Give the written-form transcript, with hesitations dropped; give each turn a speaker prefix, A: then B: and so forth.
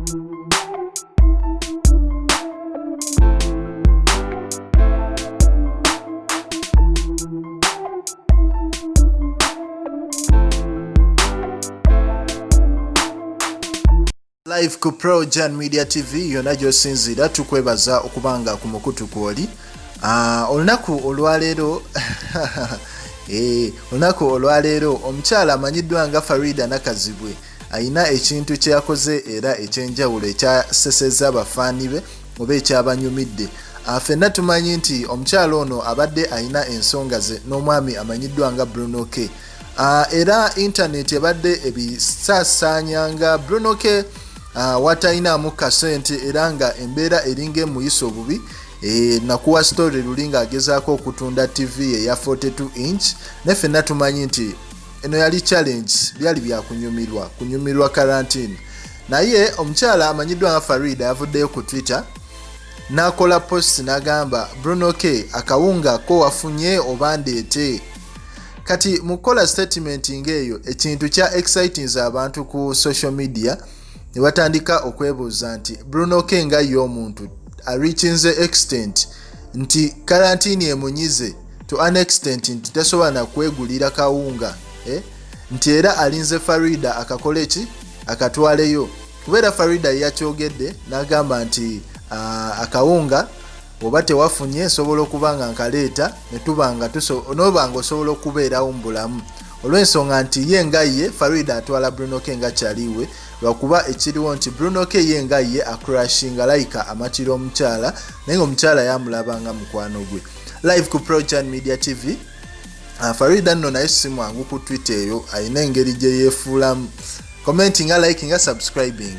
A: Live ku Projan Media TV yona gyosinzira tukwebaza okubanga ku mukutu kwoli. Olunaku olwaleero olunaku olwaleero omukyala amanyiddwa nga Farida Nakazibwe ayina ekintu kye yakoze era ekyenjawulo ekyasesezza abafaani be oba ekyabanyumidde. Ffenna tumanyi nti omukyala ono abadde ayina ensonga ze n'omwami amanyiddwa nga Bruno K. Era internet ebadde ebisaasaanyanga Bruno K watayinaamu kasente era nga embeera eringa emuyisa obubi. Nakuwa story lulinga agezaako okutunda TV eya 42 inch ne ffenna tumanyi nti eno yali challenge, byali kunyumirwa quarantine. Naye omukyala amanyiddwa nga Farida yavuddeyo ku Twitter n'akola post n'agamba Bruno K akawunga ko wafunye oba ndeete. Kati mukola statement ng'eyo ekintu kya exciting abantu ku social media ne batandika okwebuuza nti Bruno K nga ye omuntu reaching extent nti quarantine emunyize to an extent nti tasobola na kwegulira kawunga nti era alinze Farida akakola eki akatwaleyo. Kubeera Farida yakyogedde n'agamba nti akawunga oba tewafunye nsobola okubanga nkaleeta ne tubanga n'obanga osobola okubeerawo mu bulamu olw'ensonga nti ye nga ye Farida atwala Bruno K nga kyaliwe lwakuba ekiriwo nti Bruno K ye nga ye akrashinga laika amatira omukyala naye omukyala yamulabanga mukwano gwe. Live ku Projan Media TV. Farida nno naye si mwangu ku Twitter eyo ayina engeri gye yeefuulamu. Commenting, liking, subscribing.